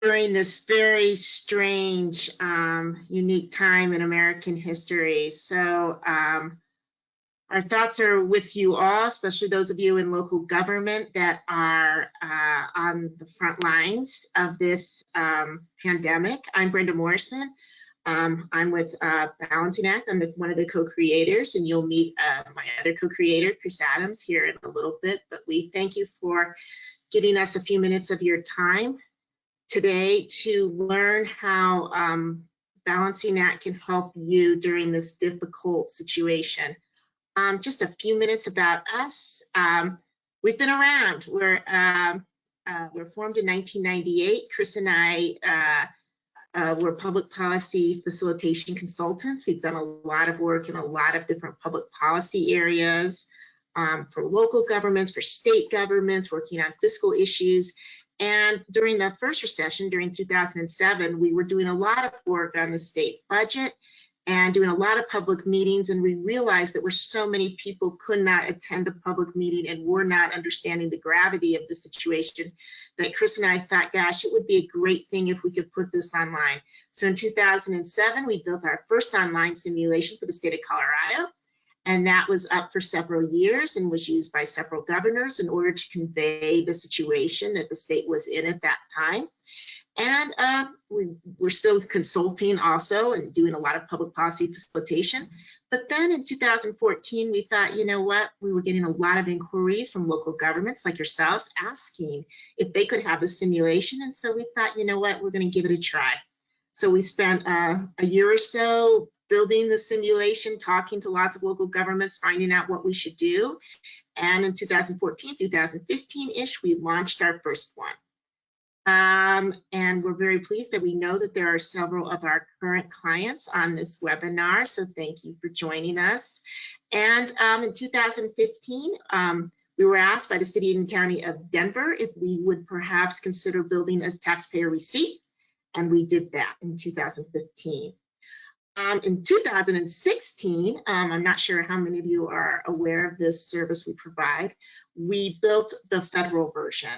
during this very strange, unique time in American history. So our thoughts are with you all, especially those of you in local government that are on the front lines of this pandemic. I'm Brenda Morrison. I'm with Balancing Act. I'm one of the co-creators, and you'll meet my other co-creator, Chris Adams, here in a little bit. But we thank you for giving us a few minutes of your time today to learn how Balancing Act can help you during this difficult situation. Just a few minutes about us. We've been around. We're formed in 1998. Chris and I we're public policy facilitation consultants. We've done a lot of work in a lot of different public policy areas for local governments, for state governments, working on fiscal issues. And during the first recession, during 2007, we were doing a lot of work on the state budget and doing a lot of public meetings, and we realized that so many people could not attend a public meeting and were not understanding the gravity of the situation, that Chris and I thought, gosh, it would be a great thing if we could put this online. So in 2007, we built our first online simulation for the state of Colorado, and that was up for several years and was used by several governors in order to convey the situation that the state was in at that time. And we're still consulting also and doing a lot of public policy facilitation. But then in 2014, we thought, you know what, we were getting a lot of inquiries from local governments like yourselves asking if they could have the simulation. And so we thought, you know what, we're going to give it a try. So we spent a year or so building the simulation, talking to lots of local governments, finding out what we should do. And in 2014, 2015-ish, we launched our first one. And we're very pleased that we know that there are several of our current clients on this webinar, so thank you for joining us. And in 2015, we were asked by the City and County of Denver if we would perhaps consider building a taxpayer receipt, and we did that in 2015. In 2016, I'm not sure how many of you are aware of this service we provide. We built the federal version.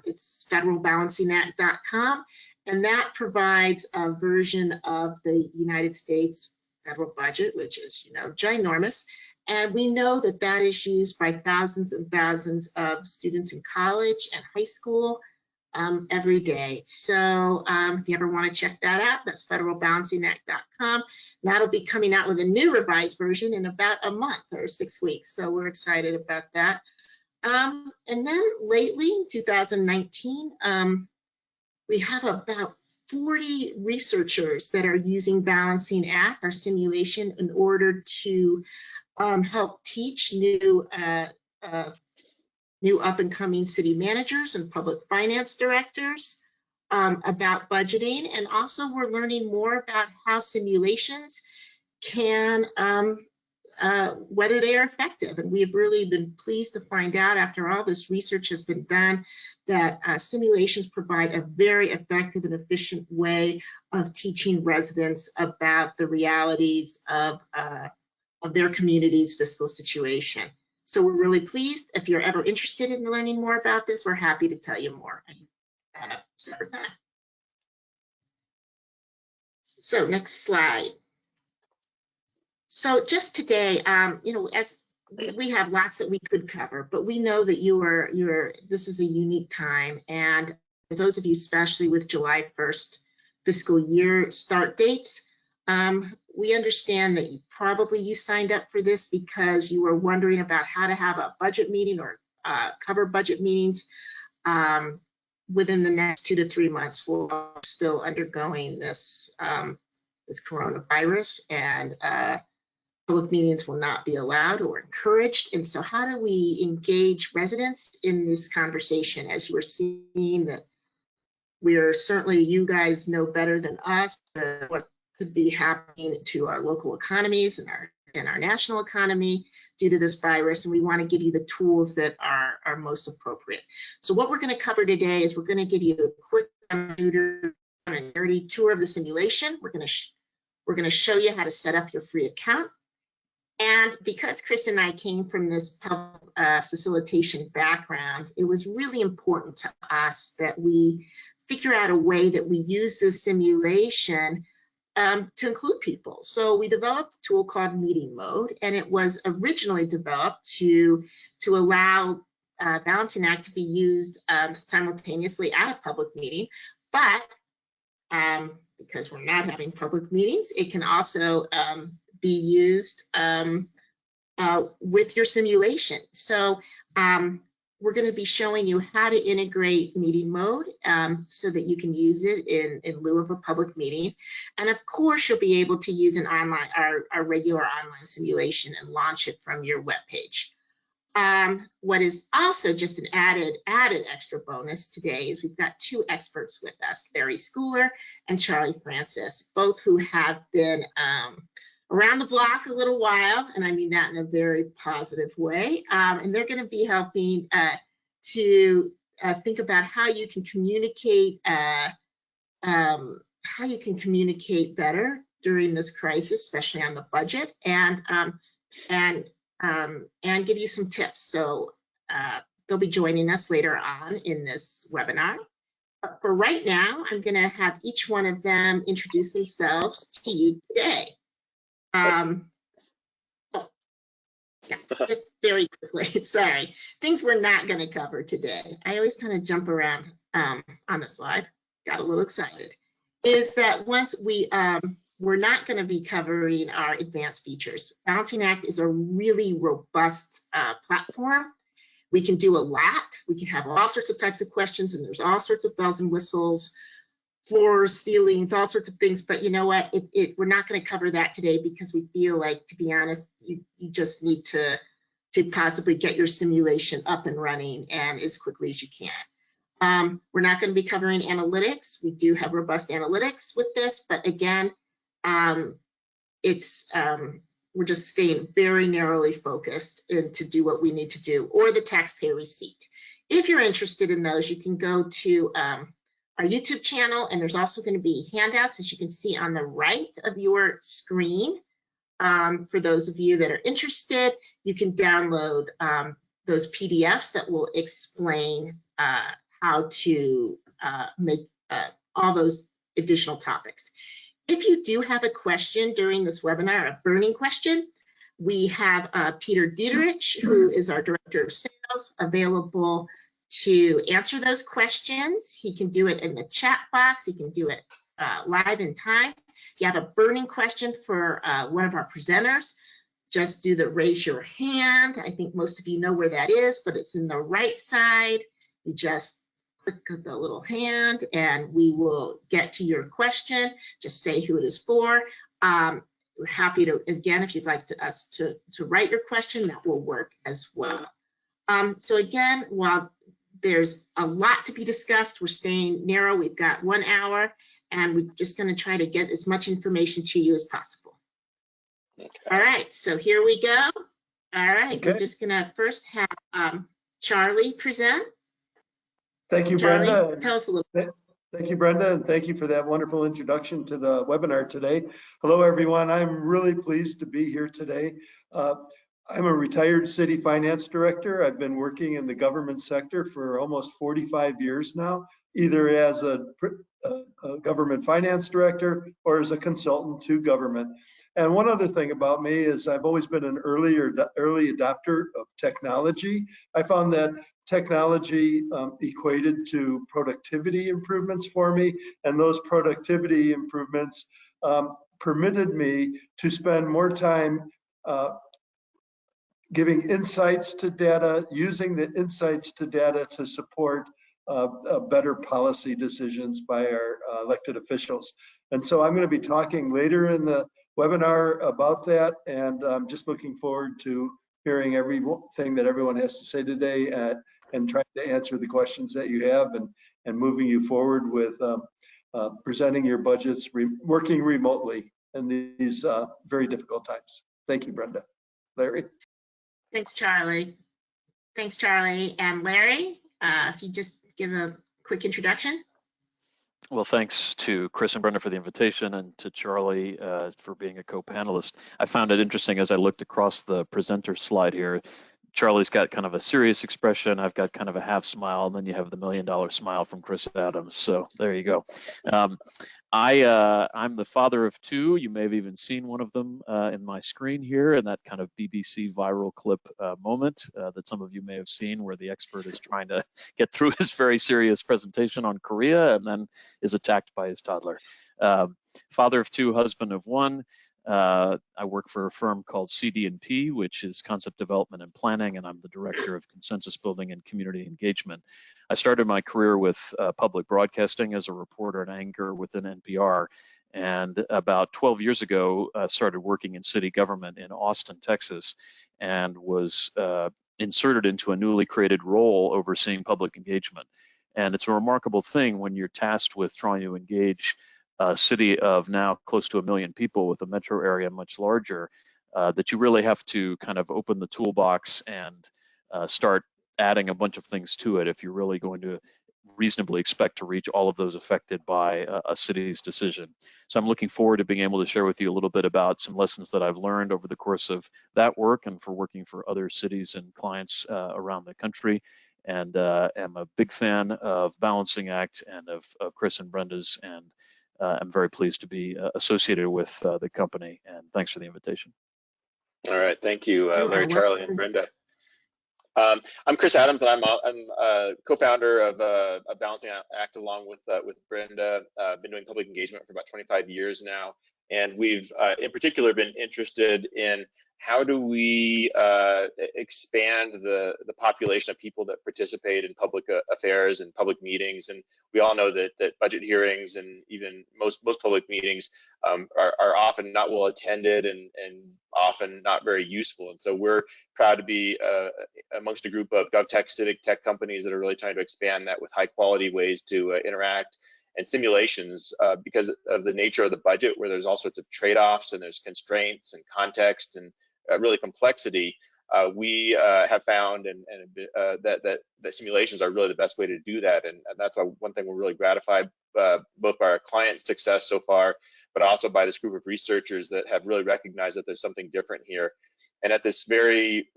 It's federalbalancingact.com, and that provides a version of the United States federal budget, which is, you know, ginormous. And we know that that is used by thousands and thousands of students in college and high school every day. So if you ever want to check that out, that's federalbalancingact.com. That'll be coming out with a new revised version in about a month or 6 weeks. So we're excited about that. And then lately, in 2019, we have about 40 researchers that are using Balancing Act, our simulation, in order to help teach new up-and-coming city managers and public finance directors about budgeting. And also we're learning more about how simulations can, whether they are effective. And we have really been pleased to find out, after all this research has been done, that simulations provide a very effective and efficient way of teaching residents about the realities of their community's fiscal situation. So we're really pleased. If you're ever interested in learning more about this, we're happy to tell you more. So next slide. So just today, you know, as we have lots that we could cover, but we know that this is a unique time. And for those of you, especially with July 1st fiscal year start dates, we understand that you signed up for this because you were wondering about how to have a budget meeting or cover budget meetings within the next 2 to 3 months. We're still undergoing this coronavirus, and public meetings will not be allowed or encouraged. And so how do we engage residents in this conversation? As you are seeing, that we are certainly, you guys know better than us what could be happening to our local economies and our national economy due to this virus, and we want to give you the tools that are most appropriate. So what we're going to cover today is we're going to give you a quick tour of the simulation. We're going to show you how to set up your free account. And because Chris and I came from this public facilitation background, it was really important to us that we figure out a way that we use this simulation to include people. So we developed a tool called Meeting Mode, and it was originally developed to allow Balancing Act to be used simultaneously at a public meeting. But because we're not having public meetings, it can also be used with your simulation. So we're going to be showing you how to integrate Meeting Mode so that you can use it in lieu of a public meeting. And of course, you'll be able to use an online, our regular online simulation and launch it from your web page. What is also just an added extra bonus today is we've got two experts with us, Larry Schooler and Charlie Francis, both who have been around the block a little while, and I mean that in a very positive way. And they're going to be helping to think about how you can communicate better during this crisis, especially on the budget, and give you some tips. So they'll be joining us later on in this webinar. But for right now, I'm going to have each one of them introduce themselves to you today. Yeah, just very quickly, sorry. Things we're not going to cover today. I always kind of jump around on the slide. Got a little excited. Is that once we're not going to be covering our advanced features. Balancing Act is a really robust platform. We can do a lot. We can have all sorts of types of questions, and there's all sorts of bells and whistles, floors, ceilings, all sorts of things. But you know what? We're not going to cover that today because we feel like, to be honest, you just need to possibly get your simulation up and running and as quickly as you can. We're not going to be covering analytics. We do have robust analytics with this, but again, we're just staying very narrowly focused to do what we need to do, or the taxpayer receipt. If you're interested in those, you can go to our YouTube channel, and there's also going to be handouts, as you can see on the right of your screen. For those of you that are interested, you can download those PDFs that will explain how to make all those additional topics. If you do have a question during this webinar, a burning question, we have Peter Dieterich, who is our Director of Sales, available to answer those questions. He can do it in the chat box. He can do it live in time. If you have a burning question for one of our presenters, just do the raise your hand. I think most of you know where that is, but it's in the right side. You just click the little hand and we will get to your question. Just say who it is for. We're happy to, again, if you'd like us to write your question, that will work as well. So again, while there's a lot to be discussed, we're staying narrow. We've got 1 hour, and we're just going to try to get as much information to you as possible. Okay. All right, so here we go. All right, okay. We're just going to first have Charlie present. Thank you, Charlie, Brenda. Tell us a little bit. Thank you, Brenda, and thank you for that wonderful introduction to the webinar today. Hello, everyone. I'm really pleased to be here today. I'm a retired city finance director. I've been working in the government sector for almost 45 years now, either as a government finance director or as a consultant to government. And one other thing about me is I've always been an early adopter of technology. I found that technology equated to productivity improvements for me, and those productivity improvements permitted me to spend more time giving insights to data, using the insights to data to support better policy decisions by our elected officials. And so I'm going to be talking later in the webinar about that, and I'm just looking forward to hearing everything that everyone has to say today and trying to answer the questions that you have and moving you forward with presenting your budgets, working remotely in these very difficult times. Thank you, Brenda. Larry? Thanks, Charlie. Thanks, Charlie. And Larry, if you just give a quick introduction. Well, thanks to Chris and Brenda for the invitation, and to Charlie for being a co-panelist. I found it interesting as I looked across the presenter slide here. Charlie's got kind of a serious expression. I've got kind of a half smile, and then you have the $1 million smile from Chris Adams. So there you go. Um, I'm the father of two. You may have even seen one of them in my screen here, in that kind of BBC viral clip moment that some of you may have seen, where the expert is trying to get through his very serious presentation on Korea and then is attacked by his toddler. Father of two, husband of one. I work for a firm called CD&P, which is Concept Development and Planning, and I'm the Director of Consensus Building and Community Engagement. I started my career with public broadcasting as a reporter and anchor within NPR, and about 12 years ago, started working in city government in Austin, Texas, and was inserted into a newly created role overseeing public engagement. And it's a remarkable thing when you're tasked with trying to engage a city of now close to 1 million people with a metro area much larger, that you really have to kind of open the toolbox and start adding a bunch of things to it if you're really going to reasonably expect to reach all of those affected by a city's decision. So I'm looking forward to being able to share with you a little bit about some lessons that I've learned over the course of that work and for working for other cities and clients around the country. And am a big fan of Balancing Act and of Chris and Brenda's, and I'm very pleased to be associated with the company, and thanks for the invitation. All right, thank you, You Larry, are Charlie, and welcome. Brenda. I'm Chris Adams, and I'm co-founder of Balancing Act along with Brenda. Been doing public engagement for about 25 years now, and we've in particular been interested in how do we expand the population of people that participate in public affairs and public meetings. And we all know that budget hearings and even most public meetings are often not well attended and often not very useful. And so we're proud to be amongst a group of GovTech, civic tech companies that are really trying to expand that with high quality ways to interact, and simulations because of the nature of the budget, where there's all sorts of trade-offs and there's constraints and context and really complexity. We have found that simulations are really the best way to do that, and that's why one thing we're really gratified both by our client success so far, but also by this group of researchers that have really recognized that there's something different here. And at this very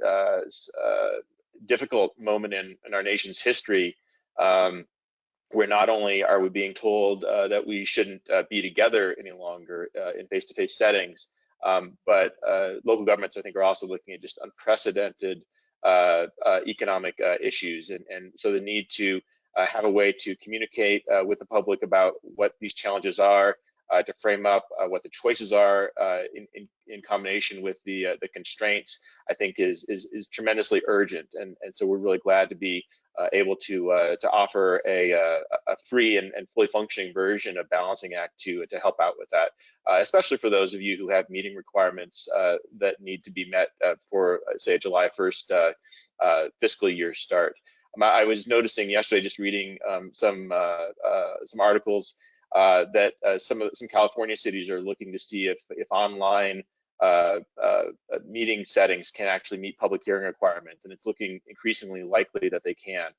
difficult moment in our nation's history, where not only are we being told that we shouldn't be together any longer in face-to-face settings, but local governments, I think, are also looking at just unprecedented economic issues. And so the need to have a way to communicate with the public about what these challenges are, to frame up what the choices are in combination with the constraints, I think is tremendously urgent. And so we're really glad to be able to offer a free and fully functioning version of Balancing Act to help out with that, especially for those of you who have meeting requirements that need to be met for, say, a July 1st fiscal year start. I was noticing yesterday, just reading some articles, that some California cities are looking to see if online meeting settings can actually meet public hearing requirements, and it's looking increasingly likely that they can.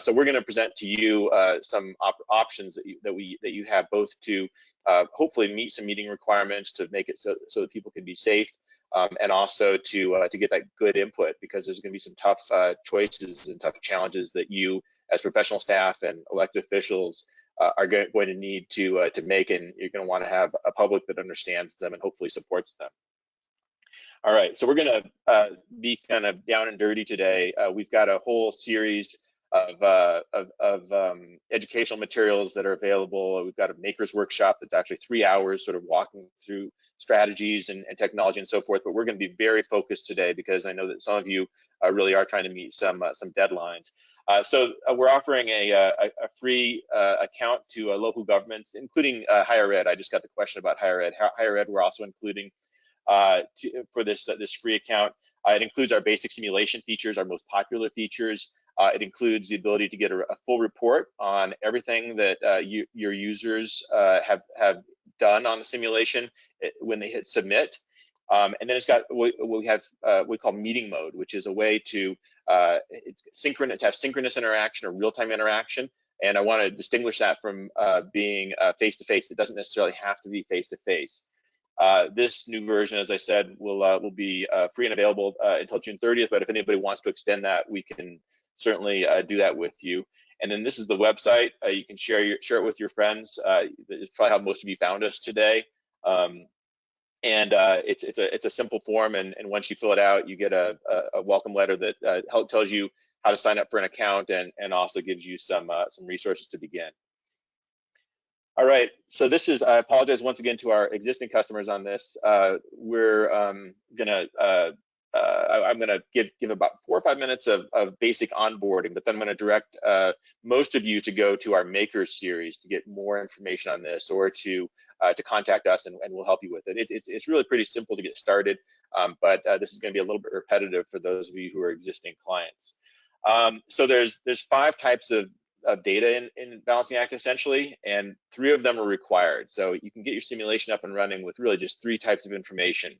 So we're going to present to you some options that you have, both to hopefully meet some meeting requirements to make it so that people can be safe, and also to get that good input, because there's going to be some tough choices and tough challenges that you, as professional staff and elected officials, are going to need to make, and you're going to want to have a public that understands them and hopefully supports them. All right, so we're going to be kind of down and dirty today. We've got a whole series of educational materials that are available. We've got a maker's workshop that's actually 3 hours, sort of walking through strategies and technology and so forth. But we're going to be very focused today, because I know that some of you really are trying to meet some deadlines. So we're offering a free account to local governments, including higher ed. I just got the question about higher ed. Higher ed, we're also including for this free account. It includes our basic simulation features, our most popular features. It includes the ability to get a full report on everything that your users have done on the simulation when they hit submit. And then it's got what we call meeting mode, which is a way to have synchronous interaction or real-time interaction. And I want to distinguish that from being face-to-face. It doesn't necessarily have to be face-to-face. This new version, as I said, will be free and available until June 30th, but if anybody wants to extend that, we can certainly do that with you. And then this is the website. You can share it with your friends. It's probably how most of you found us today. It's a simple form, and once you fill it out, you get a welcome letter that tells you how to sign up for an account and also gives you some resources to begin. All right, so this is, I apologize once again to our existing customers on this. I'm gonna give about 4 or 5 minutes of basic onboarding, but then I'm gonna direct most of you to go to our Makers series to get more information on this, or to contact us and we'll help you with it. It's really pretty simple to get started, but this is gonna be a little bit repetitive for those of you who are existing clients. So there's 5 types of data in balancing act essentially, and 3 of them are required. So you can get your simulation up and running with really just 3 types of information.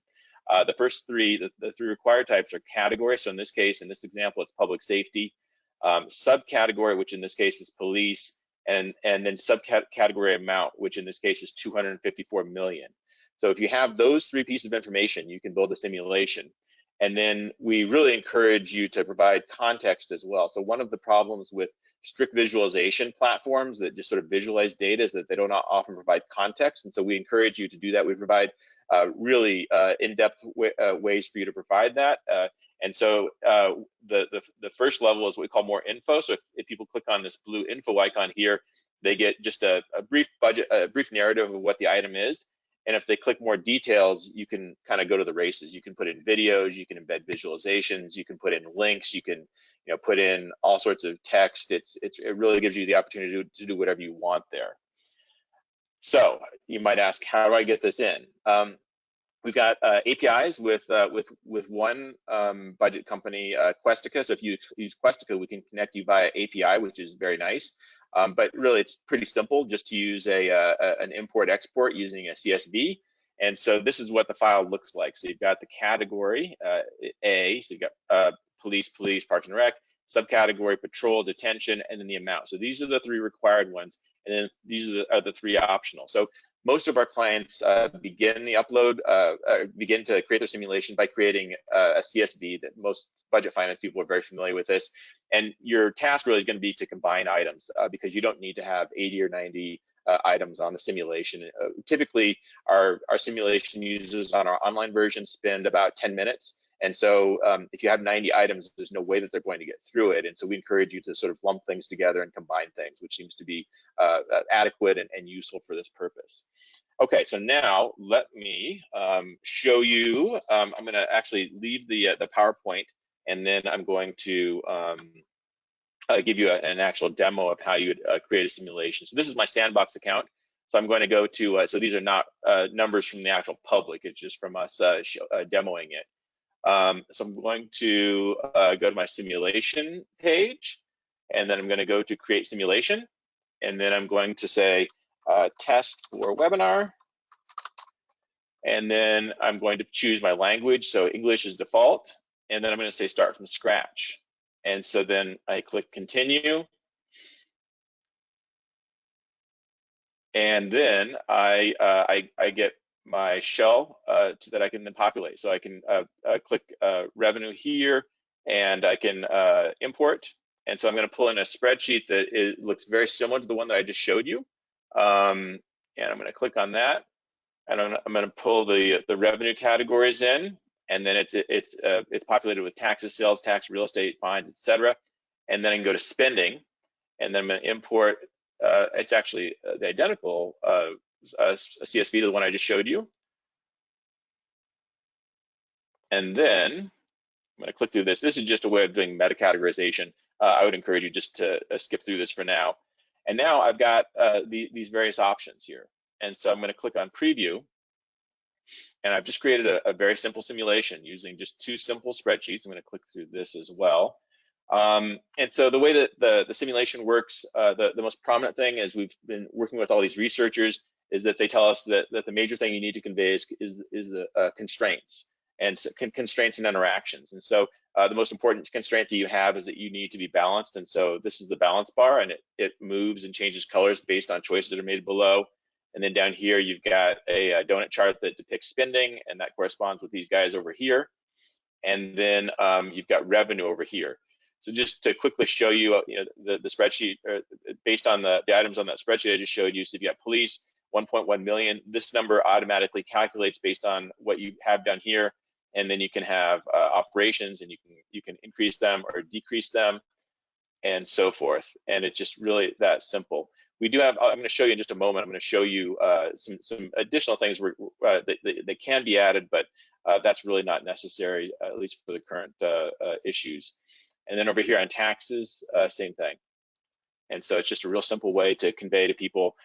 The first 3, the 3 required types are category. So in this case, in this example, it's public safety. Subcategory, which in this case is police, and then subcategory amount, which in this case is 254 million. So if you have those 3 pieces of information, you can build a simulation. And then we really encourage you to provide context as well. So one of the problems with strict visualization platforms that just sort of visualize data is that they don't often provide context. And so we encourage you to do that. We provide really in-depth ways for you to provide that. And so the first level is what we call more info. So if people click on this blue info icon here, they get just a brief narrative of what the item is. And if they click more details, you can kind of go to the races. You can put in videos, you can embed visualizations, you can put in links, you can put in all sorts of text. It really gives you the opportunity to do whatever you want there. So you might ask, how do I get this in? We've got APIs with one budget company, Questica. So if you use Questica, we can connect you via API, which is very nice. But really, it's pretty simple just to use an import-export using a CSV. And so this is what the file looks like. So you've got the category, A, so you've got police, parks and rec, subcategory, patrol, detention, and then the amount. So these are the 3 required ones, and then these are the 3 optional. So most of our clients begin to create their simulation by creating a CSV. That most budget finance people are very familiar with this. And your task really is going to be to combine items because you don't need to have 80 or 90 items on the simulation. Typically, our simulation users on our online version spend about 10 minutes. And so if you have 90 items, there's no way that they're going to get through it. And so we encourage you to sort of lump things together and combine things, which seems to be adequate and useful for this purpose. Okay, so now let me show you. I'm going to actually leave the PowerPoint, and then I'm going to give you an actual demo of how you would create a simulation. So this is my Sandbox account. So I'm going to go to, so these are not numbers from the actual public, it's just from us demoing it. So I'm going to go to my simulation page, and then I'm going to go to create simulation, and then I'm going to say test for webinar, and then I'm going to choose my language. So English is default, and then I'm going to say start from scratch. And so then I click continue, and then I get my shell that I can then populate. So I can click revenue here, and I can import. And so I'm going to pull in a spreadsheet that looks very similar to the one that I just showed you. And I'm going to click on that, and I'm going to pull the revenue categories in, and then it's populated with taxes, sales tax, real estate, fines, etc. And then I can go to spending, and then I'm going to import. It's actually the identical a CSV to the one I just showed you. And then I'm going to click through this. This is just a way of doing meta categorization. I would encourage you just to skip through this for now. And now I've got these various options here. And so I'm going to click on preview. And I've just created a very simple simulation using just 2 simple spreadsheets. I'm going to click through this as well. And so the way that the simulation works, the most prominent thing is we've been working with all these researchers is that they tell us that the major thing you need to convey is the constraints and constraints and interactions. And so the most important constraint that you have is that you need to be balanced. And so this is the balance bar, and it moves and changes colors based on choices that are made below. And then down here, you've got a donut chart that depicts spending, and that corresponds with these guys over here. And then you've got revenue over here. So just to quickly show you, the spreadsheet based on the items on that spreadsheet I just showed you. So you've got police, 1.1 million. This number automatically calculates based on what you have down here, and then you can have operations, and you can increase them or decrease them, and so forth. And it's just really that simple. We do have, I'm going to show you in just a moment, I'm going to show you some additional things that can be added, but that's really not necessary, at least for the current issues. And then over here on taxes, same thing. And so it's just a real simple way to convey to people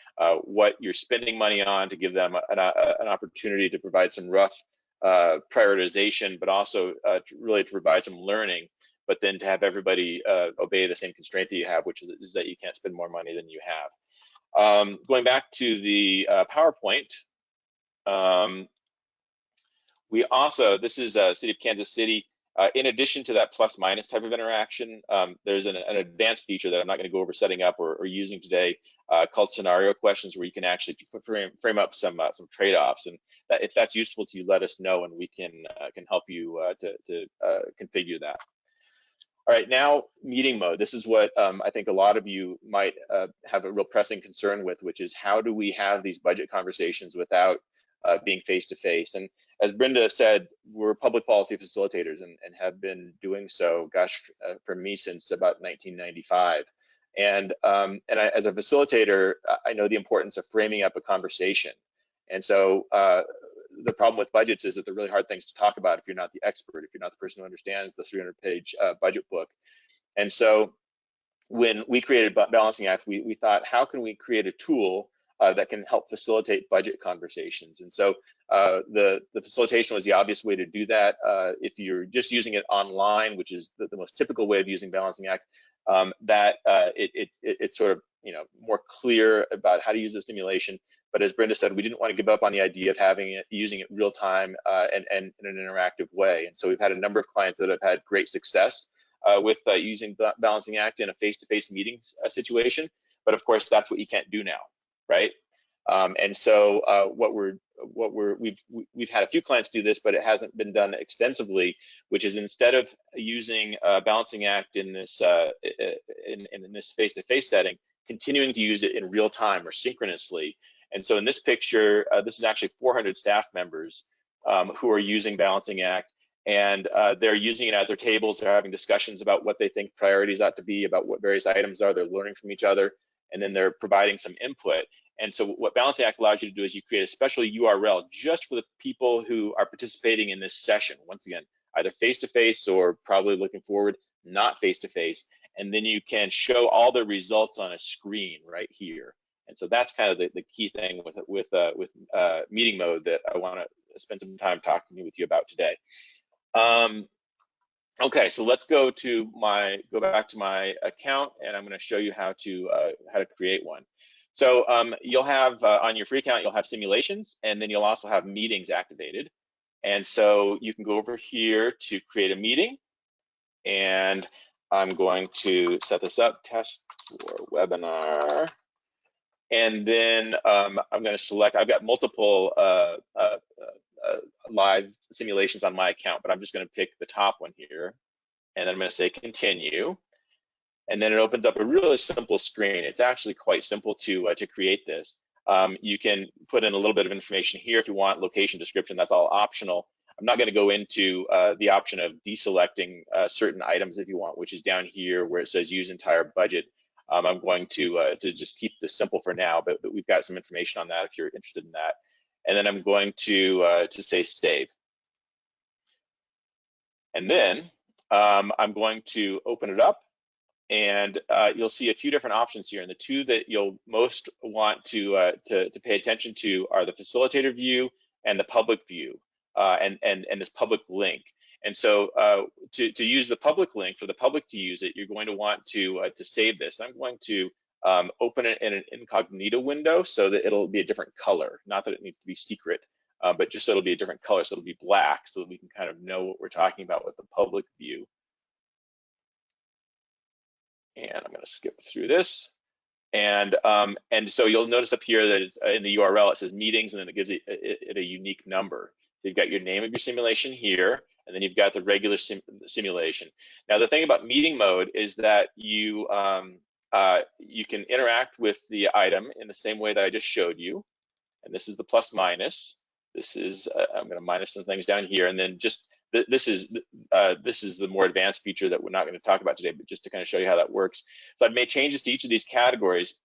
what you're spending money on, to give them an opportunity to provide some rough prioritization, but also really to provide some learning, but then to have everybody obey the same constraint that you have, which is that you can't spend more money than you have. Going back to the PowerPoint, we also, this is City of Kansas City. In addition to that plus minus type of interaction, there's an advanced feature that I'm not going to go over setting up or using today called scenario questions, where you can actually frame up some trade-offs. And if that's useful to you, let us know, and we can help you to configure that. All right, now meeting mode. This is what I think a lot of you might have a real pressing concern with, which is how do we have these budget conversations without being face-to-face? And as Brenda said, we're public policy facilitators and have been doing so, gosh, for me since about 1995. And as a facilitator, I know the importance of framing up a conversation. And so the problem with budgets is that they're really hard things to talk about if you're not the expert, if you're not the person who understands the 300-page budget book. And so when we created Balancing Act, we thought, how can we create a tool that can help facilitate budget conversations? And so the facilitation was the obvious way to do that. If you're just using it online, which is the most typical way of using Balancing Act, it's sort of more clear about how to use the simulation. But as Brenda said, we didn't want to give up on the idea of using it real time and in an interactive way. And so we've had a number of clients that have had great success with using Balancing Act in a face-to-face meeting situation. But of course, that's what you can't do now, right? And so we've had a few clients do this, but it hasn't been done extensively, which is instead of using Balancing Act in this in this face-to-face setting, continuing to use it in real time or synchronously. And so in this picture, this is actually 400 staff members who are using Balancing Act, and they're using it at their tables. They're having discussions about what they think priorities ought to be, about what various items are. They're learning from each other, and then they're providing some input. And so what Balancing Act allows you to do is you create a special URL just for the people who are participating in this session. Once again, either face-to-face or probably looking forward, not face-to-face. And then you can show all the results on a screen right here. And so that's kind of the key thing with meeting mode that I want to spend some time talking with you about today. Okay, so let's go back to my account, and I'm going to show you how to create one. So you'll have on your free account, you'll have simulations, and then you'll also have meetings activated. And so you can go over here to create a meeting, and I'm going to set this up, test for webinar. And then I'm going to select, I've got multiple live simulations on my account, but I'm just going to pick the top one here. And then I'm going to say continue. And then it opens up a really simple screen. It's actually quite simple to create this. You can put in a little bit of information here if you want, location, description, that's all optional. I'm not going to go into the option of deselecting certain items if you want, which is down here where it says use entire budget. I'm going to just keep this simple for now, but we've got some information on that if you're interested in that. And then I'm going to say save. And then I'm going to open it up, and you'll see a few different options here. And the two that you'll most want to pay attention to are the facilitator view and the public view, and this public link. And so to use the public link, for the public to use it, you're going to want to save this. I'm going to open it in an incognito window so that it'll be a different color. Not that it needs to be secret, but just so it'll be a different color, so it'll be black, so that we can kind of know what we're talking about with the public view. And I'm going to skip through this. And so you'll notice up here that it's, in the URL, it says meetings, and then it gives it a unique number. You've got your name of your simulation here, and then you've got the regular simulation. Now, the thing about meeting mode is that you can interact with the item in the same way that I just showed you. And this is the plus minus. This is, I'm going to minus some things down here, and then just this is the more advanced feature that we're not going to talk about today, but just to kind of show you how that works. So I've made changes to each of these categories,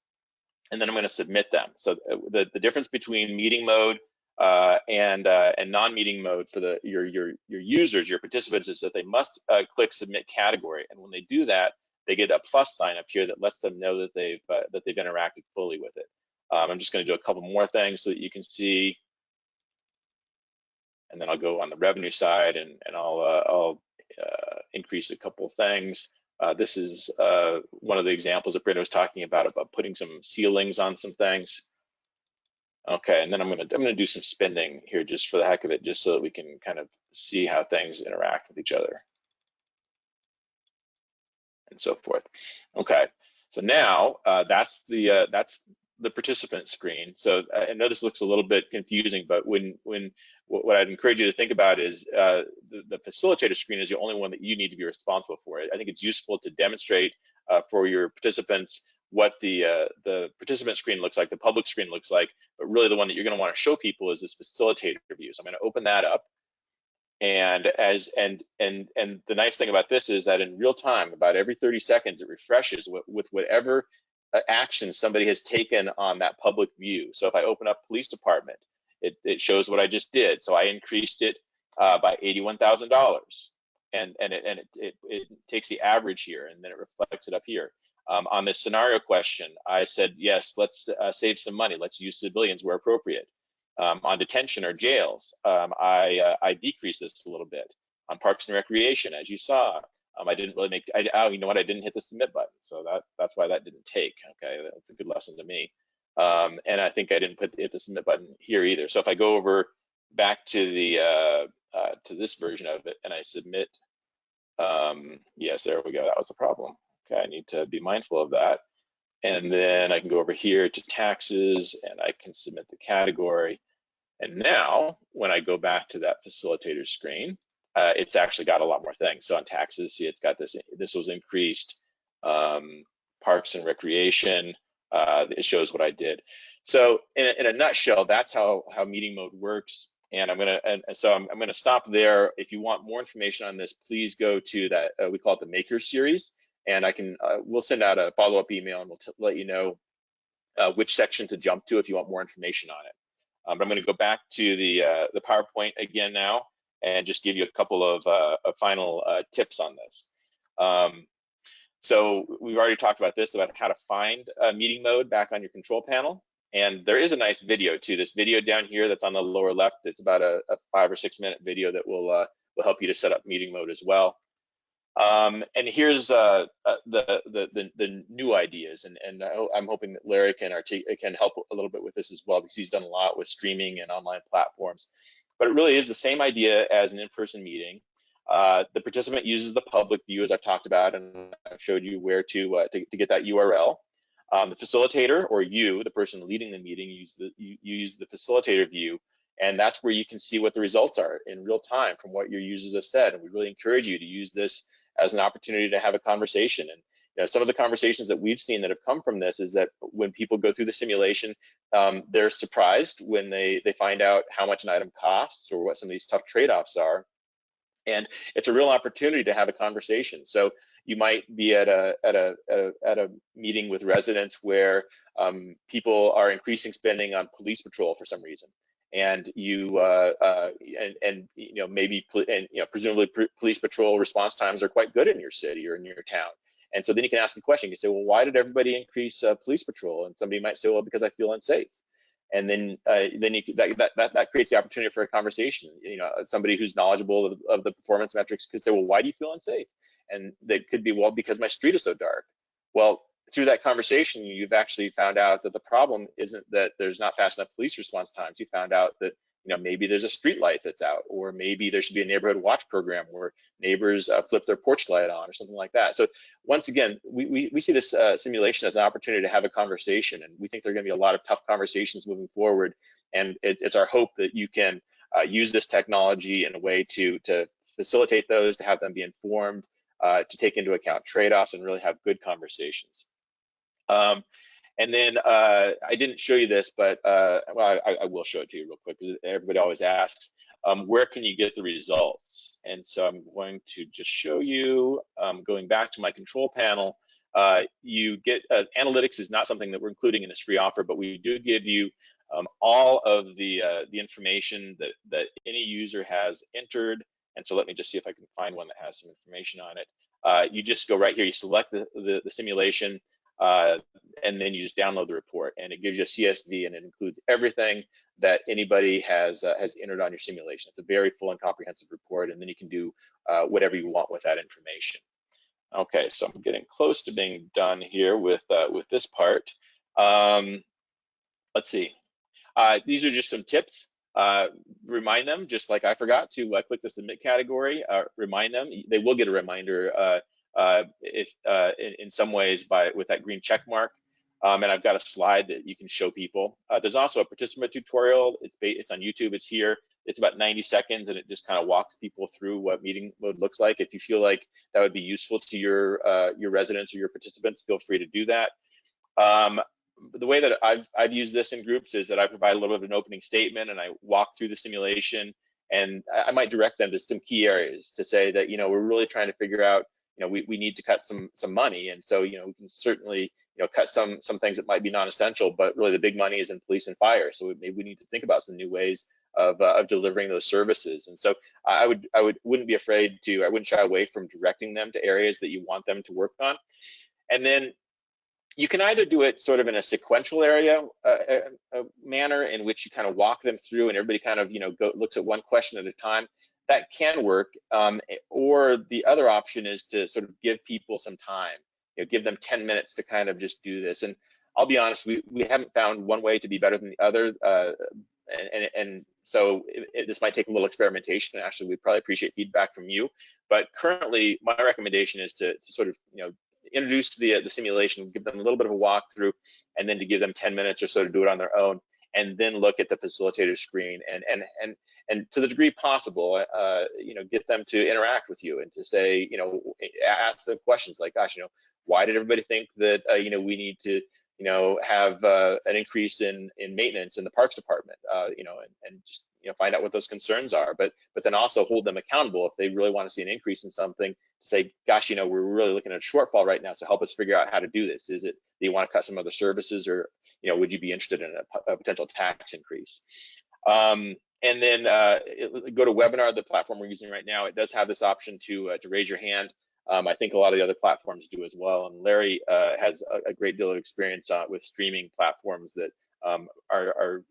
and then I'm going to submit them. So the difference between meeting mode and non-meeting mode for your users, your participants, is that they must click submit category, and when they do that, they get a plus sign up here that lets them know that they've interacted fully with it. I'm just going to do a couple more things so that you can see, and then I'll go on the revenue side, and I'll increase a couple of things. This is one of the examples that Brenda was talking about putting some ceilings on some things. Okay, and then I'm gonna do some spending here just for the heck of it, just so that we can kind of see how things interact with each other and so forth. Okay, so now that's the participant screen. So I know this looks a little bit confusing, but what I'd encourage you to think about is the facilitator screen is the only one that you need to be responsible for. I think it's useful to demonstrate for your participants what the participant screen looks like, the public screen looks like, but really the one that you're going to want to show people is this facilitator view. So I'm going to open that up. And the nice thing about this is that in real time, about every 30 seconds, it refreshes with whatever action somebody has taken on that public view. So if I open up police department, it shows what I just did. So I increased it by $81,000, and it takes the average here, and then it reflects it up here. On this scenario question, I said, yes, let's save some money. Let's use civilians where appropriate. On detention or jails, I decreased this a little bit. On parks and recreation, as you saw, I didn't really make, you know what, I didn't hit the submit button. So that's why that didn't take, okay? That's a good lesson to me. And I think I didn't hit the submit button here either. So if I go over back to the, to this version of it and I submit, yes, there we go, that was the problem. Okay, I need to be mindful of that. And then I can go over here to taxes and I can submit the category. And now when I go back to that facilitator screen, it's actually got a lot more things. So on taxes, see, it's got this was increased. Parks and recreation, it shows what I did. So in a nutshell, that's how meeting mode works. And I'm gonna stop there. If you want more information on this, please go to that, we call it the Makers series. And we'll send out a follow-up email and we'll let you know which section to jump to if you want more information on it. But I'm going to go back to the PowerPoint again now and just give you a couple of final tips on this. So we've already talked about this, about how to find meeting mode back on your control panel. And there is a nice video too. This video down here that's on the lower left, it's about a 5 or 6 minute video that will help you to set up meeting mode as well. And here's the new ideas, and I'm hoping that Larry can help a little bit with this as well, because he's done a lot with streaming and online platforms. But it really is the same idea as an in-person meeting. The participant uses the public view, as I've talked about, and I've showed you where to get that URL. The facilitator, or you, the person leading the meeting, you use the facilitator view, and that's where you can see what the results are in real time from what your users have said. And we really encourage you to use this as an opportunity to have a conversation. And you know, some of the conversations that we've seen that have come from this is that when people go through the simulation, they're surprised when they find out how much an item costs or what some of these tough trade-offs are. And it's a real opportunity to have a conversation. So you might be at a meeting with residents where people are increasing spending on police patrol for some reason, and you know, maybe presumably police patrol response times are quite good in your city or in your town. And so then you can ask a question. You say, well, why did everybody increase police patrol? And somebody might say, well, because I feel unsafe. And then that creates the opportunity for a conversation. You know, somebody who's knowledgeable of the performance metrics could say, well, why do you feel unsafe? And they could be, well, because my street is so dark. Well, through that conversation, you've actually found out that the problem isn't that there's not fast enough police response times. You found out that maybe there's a street light that's out, or maybe there should be a neighborhood watch program where neighbors flip their porch light on or something like that. So once again, we see this simulation as an opportunity to have a conversation, and we think there are going to be a lot of tough conversations moving forward. And it's our hope that you can use this technology in a way to facilitate those, to have them be informed, to take into account trade-offs, and really have good conversations. And then I didn't show you this, but well, I will show it to you real quick, because everybody always asks, where can you get the results? And so I'm going to just show you, going back to my control panel, you get, analytics is not something that we're including in this free offer, but we do give you all of the information that any user has entered. And so let me just see if I can find one that has some information on it. You just go right here, you select the simulation, and then you just download the report, and it gives you a CSV, and it includes everything that anybody has entered on your simulation. It's a very full and comprehensive report, and then you can do whatever you want with that information. Okay, so I'm getting close to being done here with this part. Let's see. These are just some tips. Remind them, just like I forgot to click the submit category. Remind them. They will get a reminder if in some ways with that green check mark. And I've got a slide that you can show people. There's also a participant tutorial. It's on YouTube. It's here. It's about 90 seconds, and it just kind of walks people through what meeting mode looks like. If you feel like that would be useful to your residents or your participants, feel free to do that. The way that I've used this in groups is that I provide a little bit of an opening statement, and I walk through the simulation, and I might direct them to some key areas to say that, we're really trying to figure out, we need to cut some money, and so we can certainly cut some things that might be non-essential, but really the big money is in police and fire. So maybe we need to think about some new ways of delivering those services. And so I wouldn't be afraid to, I wouldn't shy away from directing them to areas that you want them to work on. And then you can either do it sort of in a sequential manner in which you kind of walk them through, and everybody kind of looks at one question at a time. That can work, or the other option is to sort of give people some time. Give them 10 minutes to kind of just do this. And I'll be honest, we haven't found one way to be better than the other, and so this might take a little experimentation. Actually, we'd probably appreciate feedback from you. But currently, my recommendation is to sort of introduce the simulation, give them a little bit of a walkthrough, and then to give them 10 minutes or so to do it on their own, and then look at the facilitator screen, and to the degree possible, get them to interact with you and to say, ask them questions like, gosh, why did everybody think that we need to have an increase in maintenance in the parks department, and just find out what those concerns are, but then also hold them accountable if they really want to see an increase in something, to say, gosh, we're really looking at a shortfall right now, so help us figure out how to do this. Is it that you want to cut some other services, or would you be interested in a potential tax increase? And then go to webinar, the platform we're using right now. It does have this option to raise your hand. I think a lot of the other platforms do as well. And Larry has a great deal of experience with streaming platforms that are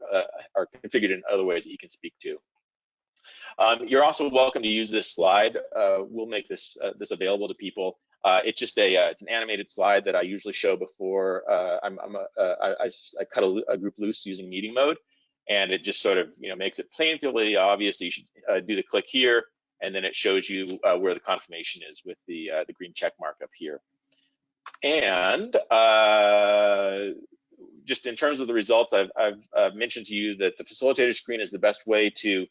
configured in other ways that he can speak to. You're also welcome to use this slide. We'll make this available to people. It's just it's an animated slide that I usually show before I cut a group loose using meeting mode, and it just sort of makes it painfully obvious that you should do the click here, and then it shows you where the confirmation is with the green check mark up here. And just in terms of the results, I've mentioned to you that the facilitator screen is the best way to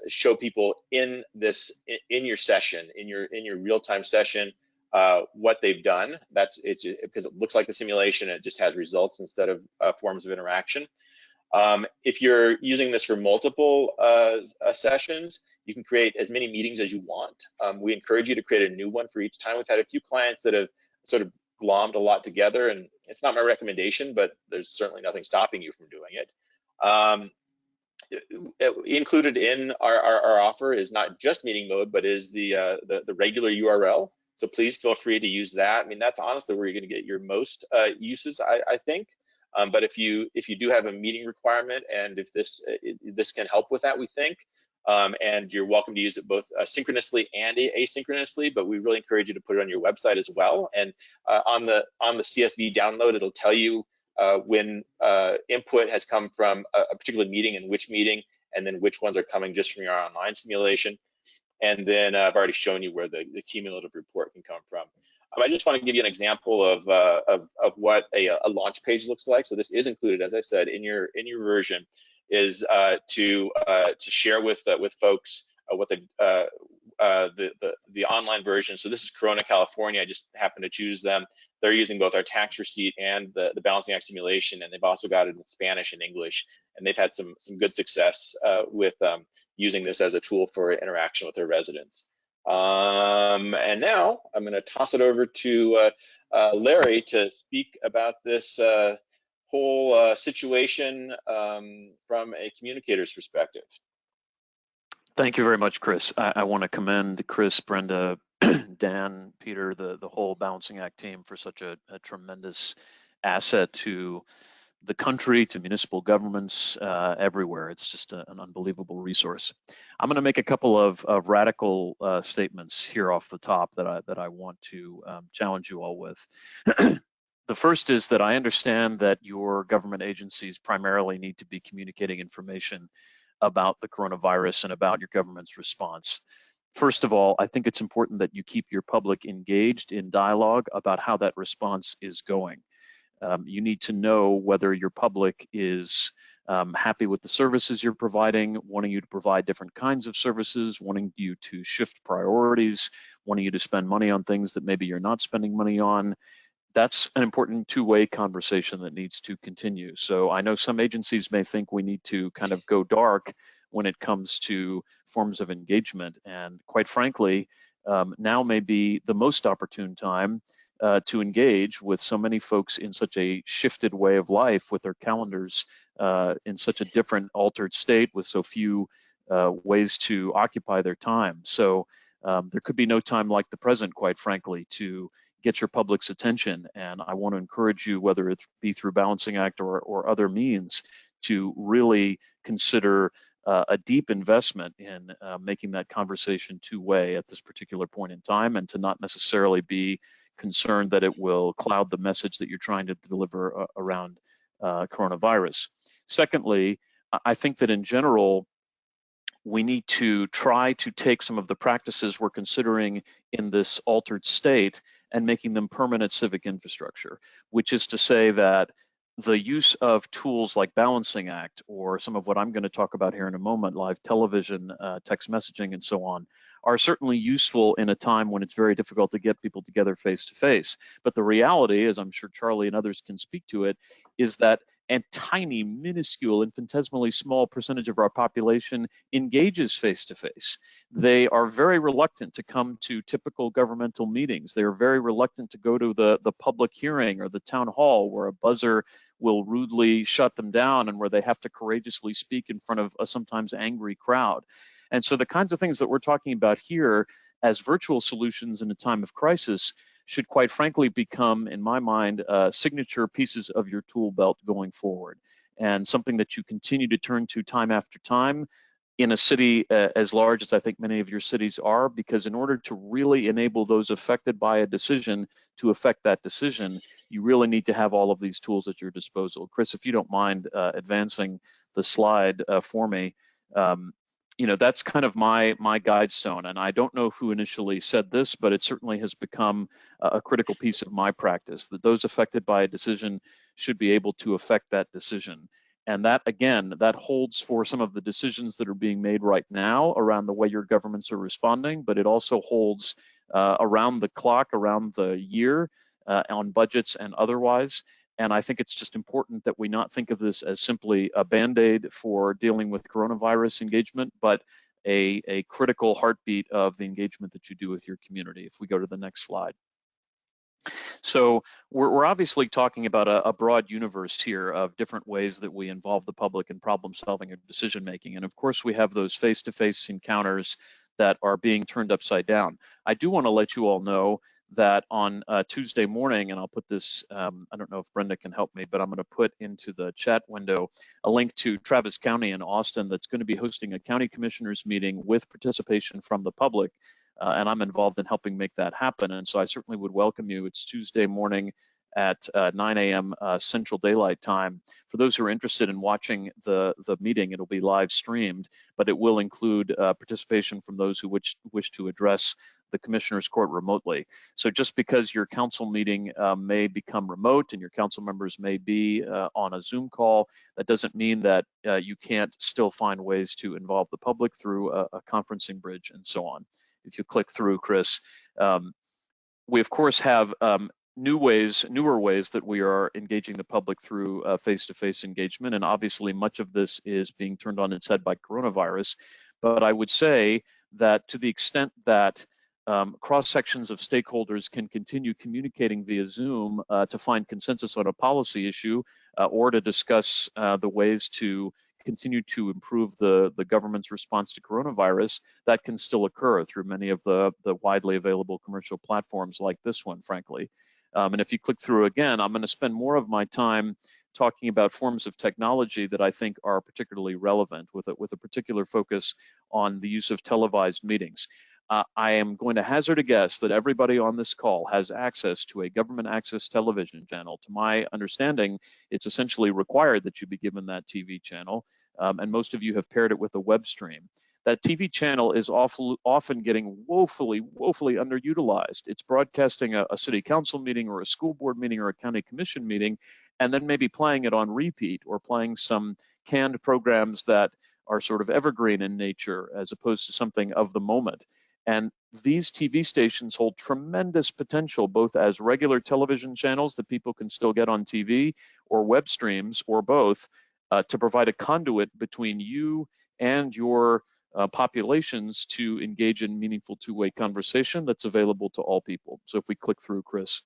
show people in your session, in your real-time session, what they've done. It's because it looks like the simulation. It just has results instead of forms of interaction. If you're using this for multiple sessions, you can create as many meetings as you want. We encourage you to create a new one for each time. We've had a few clients that have sort of glommed a lot together, and it's not my recommendation, but there's certainly nothing stopping you from doing it. Included in our offer is not just meeting mode, but is the regular URL. So please feel free to use that. I mean, that's honestly where you're going to get your most uses, I think. But if you do have a meeting requirement, and if this can help with that, we think, and you're welcome to use it both synchronously and asynchronously, but we really encourage you to put it on your website as well. And on the CSV download, it'll tell you when input has come from a particular meeting and which meeting, and then which ones are coming just from your online simulation. And then I've already shown you where the cumulative report can come from. I just want to give you an example of what a launch page looks like. So this is included, as I said, in your version, is to share with folks what the online version. So this is Corona, California. I just happened to choose them. They're using both our tax receipt and the balancing act simulation, and they've also got it in Spanish and English. And they've had some good success with using this as a tool for interaction with their residents. And now I'm going to toss it over to Larry to speak about this whole situation from a communicator's perspective. Thank you very much, Chris. I want to commend Chris, Brenda, Dan, Peter, the whole Balancing Act team for such a tremendous asset to the country, to municipal governments everywhere. It's just an unbelievable resource. I'm going to make a couple of radical statements here off the top that I want to challenge you all with. The first is that I understand that your government agencies primarily need to be communicating information about the coronavirus and about your government's response. First of all, I think it's important that you keep your public engaged in dialogue about how that response is going. You need to know whether your public is happy with the services you're providing, wanting you to provide different kinds of services, wanting you to shift priorities, wanting you to spend money on things that maybe you're not spending money on. That's an important two-way conversation that needs to continue. So I know some agencies may think we need to kind of go dark when it comes to forms of engagement. And quite frankly, now may be the most opportune time to engage with so many folks in such a shifted way of life, with their calendars in such a different, altered state, with so few ways to occupy their time. So there could be no time like the present, quite frankly, to get your public's attention. And I want to encourage you, whether it be through Balancing Act or other means, to really consider a deep investment in making that conversation two-way at this particular point in time, and to not necessarily be concerned that it will cloud the message that you're trying to deliver around coronavirus. Secondly, I think that in general, we need to try to take some of the practices we're considering in this altered state and making them permanent civic infrastructure, which is to say that the use of tools like Balancing Act, or some of what I'm going to talk about here in a moment, live television, text messaging, and so on, are certainly useful in a time when it's very difficult to get people together face to face. But the reality, as I'm sure Charlie and others can speak to it, is that a tiny, minuscule, infinitesimally small percentage of our population engages face-to-face. They are very reluctant to come to typical governmental meetings. They are very reluctant to go to the public hearing or the town hall, where a buzzer will rudely shut them down and where they have to courageously speak in front of a sometimes angry crowd. And so the kinds of things that we're talking about here as virtual solutions in a time of crisis should, quite frankly, become, in my mind, signature pieces of your tool belt going forward, and something that you continue to turn to time after time in a city as large as I think many of your cities are, because in order to really enable those affected by a decision to affect that decision, you really need to have all of these tools at your disposal. Chris, if you don't mind advancing the slide for me. You know, that's kind of my guide stone. And I don't know who initially said this, but it certainly has become a critical piece of my practice, that those affected by a decision should be able to affect that decision. And that, again, that holds for some of the decisions that are being made right now around the way your governments are responding, but it also holds around the clock, around the year, on budgets and otherwise. And I think it's just important that we not think of this as simply a Band-Aid for dealing with coronavirus engagement, but a critical heartbeat of the engagement that you do with your community. If we go to the next slide. So we're obviously talking about a broad universe here of different ways that we involve the public in problem solving and decision making. And of course, we have those face-to-face encounters that are being turned upside down. I do want to let you all know that on Tuesday morning, and I'll put this, I don't know if Brenda can help me, but I'm going to put into the chat window a link to Travis County in Austin that's going to be hosting a county commissioners meeting with participation from the public. And I'm involved in helping make that happen. And so I certainly would welcome you. It's Tuesday morning at 9 a.m. Central Daylight Time. For those who are interested in watching the meeting, it'll be live streamed, but it will include participation from those who wish to address the Commissioners Court remotely. So just because your council meeting may become remote and your council members may be on a Zoom call, that doesn't mean that you can't still find ways to involve the public through a conferencing bridge and so on. If you click through, Chris, we of course have newer ways that we are engaging the public through face-to-face engagement, and obviously much of this is being turned on its head by coronavirus. But I would say that to the extent that cross sections of stakeholders can continue communicating via Zoom to find consensus on a policy issue or to discuss the ways to continue to improve the government's response to coronavirus, that can still occur through many of the widely available commercial platforms like this one, frankly. And if you click through again, I'm going to spend more of my time talking about forms of technology that I think are particularly relevant, with a particular focus on the use of televised meetings. I am going to hazard a guess that everybody on this call has access to a government access television channel. To my understanding, it's essentially required that you be given that TV channel, and most of you have paired it with a web stream. That TV channel is often getting woefully underutilized. It's broadcasting a city council meeting or a school board meeting or a county commission meeting, and then maybe playing it on repeat or playing some canned programs that are sort of evergreen in nature as opposed to something of the moment. And these TV stations hold tremendous potential, both as regular television channels that people can still get on TV, or web streams, or both, to provide a conduit between you and your populations to engage in meaningful two-way conversation that's available to all people. So if we click through, Chris.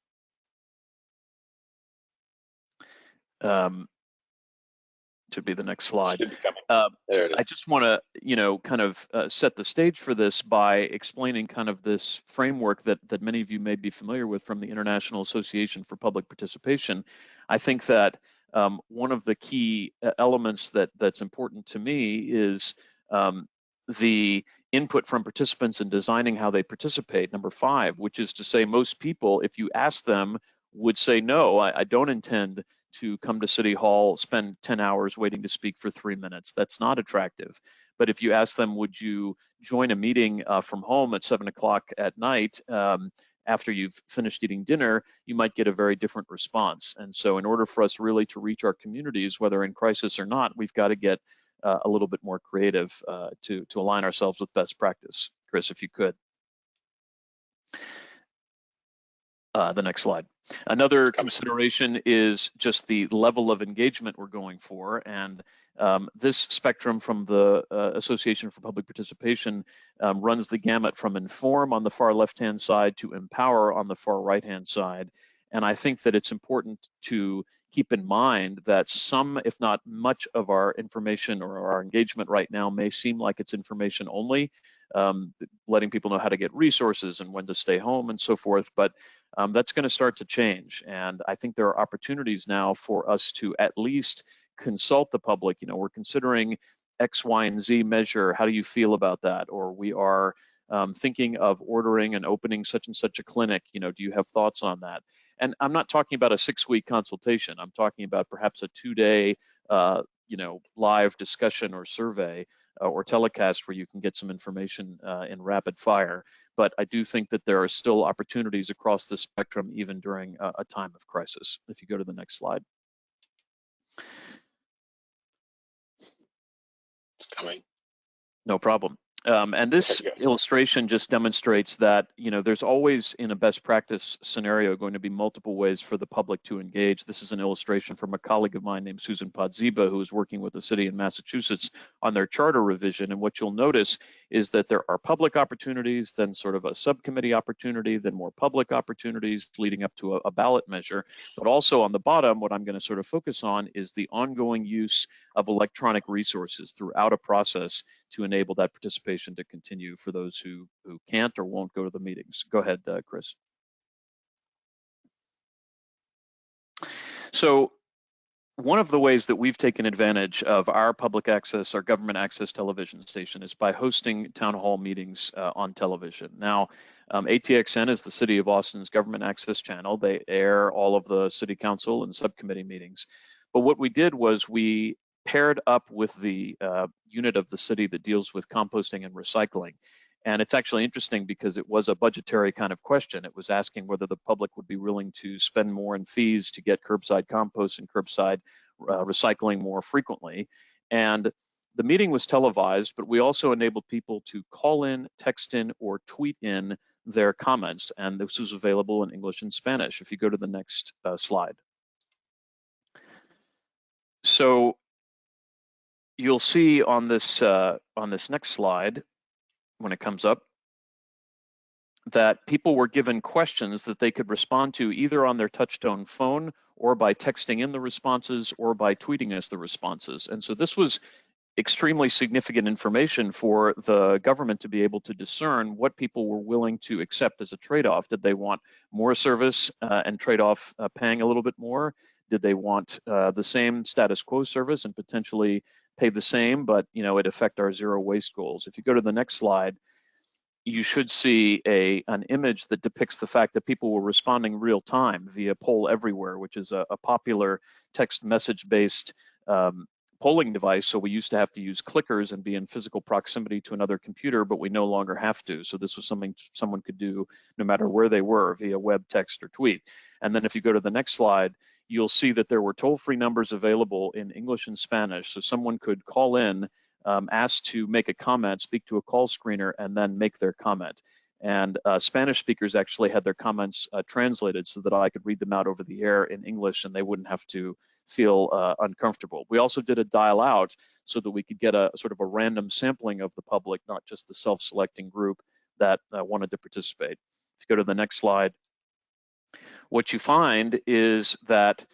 Should be the next slide. There it is. I just want to, kind of set the stage for this by explaining kind of this framework that many of you may be familiar with from the International Association for Public Participation. I think that one of the key elements that's important to me is the input from participants in designing how they participate, number 5, which is to say most people, if you ask them, would say, no, I don't intend to come to City Hall, spend 10 hours waiting to speak for 3 minutes. That's not attractive. But if you ask them, would you join a meeting from home at 7 o'clock at night after you've finished eating dinner, you might get a very different response. And so in order for us really to reach our communities, whether in crisis or not, we've got to get a little bit more creative to align ourselves with best practice. Chris, if you could. The next slide. Another consideration is just the level of engagement we're going for. And this spectrum from the Association for Public Participation runs the gamut from inform on the far left-hand side to empower on the far right-hand side. And I think that it's important to keep in mind that some, if not much, of our information or our engagement right now may seem like it's information only, letting people know how to get resources and when to stay home and so forth. But that's going to start to change. And I think there are opportunities now for us to at least consult the public. We're considering X, Y, and Z measure. How do you feel about that? Or we are thinking of ordering and opening such and such a clinic. Do you have thoughts on that? And I'm not talking about a 6-week consultation. I'm talking about perhaps a 2-day, live discussion or survey or telecast where you can get some information in rapid fire. But I do think that there are still opportunities across the spectrum, even during a time of crisis. If you go to the next slide. It's coming. No problem. And this illustration just demonstrates that, there's always in a best practice scenario going to be multiple ways for the public to engage. This is an illustration from a colleague of mine named Susan Podziba, who is working with the city in Massachusetts on their charter revision. And what you'll notice is that there are public opportunities, then sort of a subcommittee opportunity, then more public opportunities leading up to a ballot measure. But also on the bottom, what I'm going to sort of focus on is the ongoing use of electronic resources throughout a process to enable that participation to continue for those who can't or won't go to the meetings. Go ahead, Chris. So one of the ways that we've taken advantage of our public access, our government access television station, is by hosting town hall meetings on television. Now, ATXN is the City of Austin's government access channel. They air all of the city council and subcommittee meetings. But what we did was we paired up with the unit of the city that deals with composting and recycling. And it's actually interesting because it was a budgetary kind of question. It was asking whether the public would be willing to spend more in fees to get curbside compost and curbside recycling more frequently. And the meeting was televised, but we also enabled people to call in, text in, or tweet in their comments. And this was available in English and Spanish. If you go to the next slide. So you'll see on this next slide, when it comes up, that people were given questions that they could respond to either on their touch-tone phone or by texting in the responses or by tweeting us the responses. And so this was extremely significant information for the government to be able to discern what people were willing to accept as a trade-off. Did they want more service and trade off paying a little bit more? Did they want the same status quo service and potentially pay the same, but it affect our zero waste goals? If you go to the next slide, you should see an image that depicts the fact that people were responding real time via Poll Everywhere, which is a popular text message-based polling device. So we used to have to use clickers and be in physical proximity to another computer, but we no longer have to. So this was something someone could do no matter where they were via web, text, or tweet. And then if you go to the next slide, you'll see that there were toll-free numbers available in English and Spanish. So someone could call in, ask to make a comment, speak to a call screener, and then make their comment. And Spanish speakers actually had their comments translated so that I could read them out over the air in English and they wouldn't have to feel uncomfortable. We also did a dial out so that we could get a sort of a random sampling of the public, not just the self-selecting group that wanted to participate. If you go to the next slide, what you find is that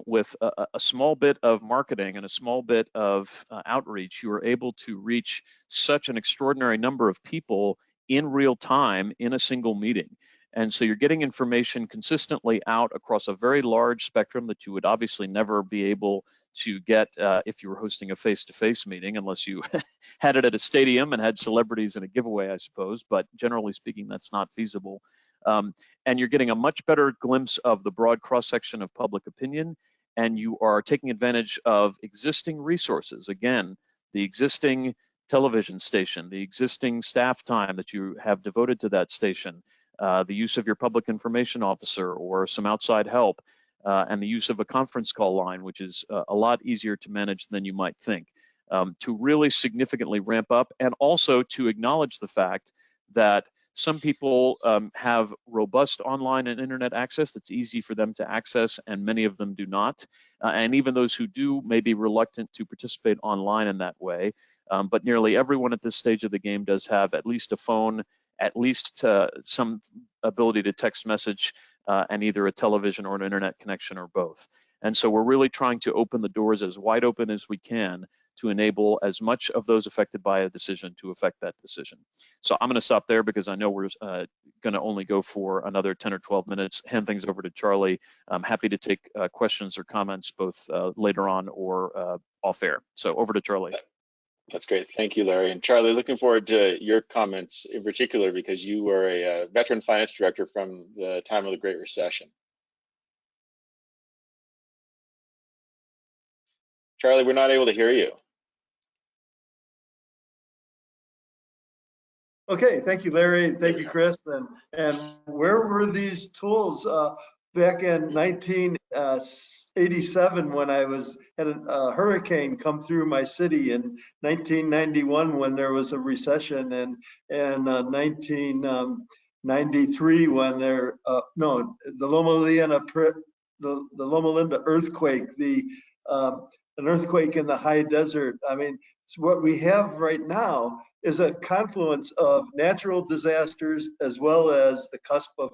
with a small bit of marketing and a small bit of outreach, you are able to reach such an extraordinary number of people in real time in a single meeting. And so you're getting information consistently out across a very large spectrum that you would obviously never be able to get if you were hosting a face-to-face meeting, unless you had it at a stadium and had celebrities and a giveaway, I suppose. But generally speaking, that's not feasible. And you're getting a much better glimpse of the broad cross-section of public opinion, and you are taking advantage of existing resources. Again, the existing television station, the existing staff time that you have devoted to that station, the use of your public information officer or some outside help, and the use of a conference call line, which is a lot easier to manage than you might think, to really significantly ramp up, and also to acknowledge the fact that some people have robust online and internet access that's easy for them to access, and many of them do not. And even those who do may be reluctant to participate online in that way. But nearly everyone at this stage of the game does have at least a phone, at least some ability to text message, and either a television or an internet connection or both. And so we're really trying to open the doors as wide open as we can to enable as much of those affected by a decision to affect that decision. So I'm going to stop there because I know we're going to only go for another 10 or 12 minutes. Hand things over to Charlie. I'm happy to take questions or comments both later on or off air. So over to Charlie. That's great. Thank you, Larry. And Charlie, looking forward to your comments in particular because you were a veteran finance director from the time of the Great Recession. Charlie, we're not able to hear you. Okay, thank you, Larry. Thank you, Chris. And where were these tools back in 1987 when I had a hurricane come through my city, in 1991 when there was a recession, and 1993 when the Loma Linda earthquake, an earthquake in the high desert. I mean, so what we have right now is a confluence of natural disasters as well as the cusp of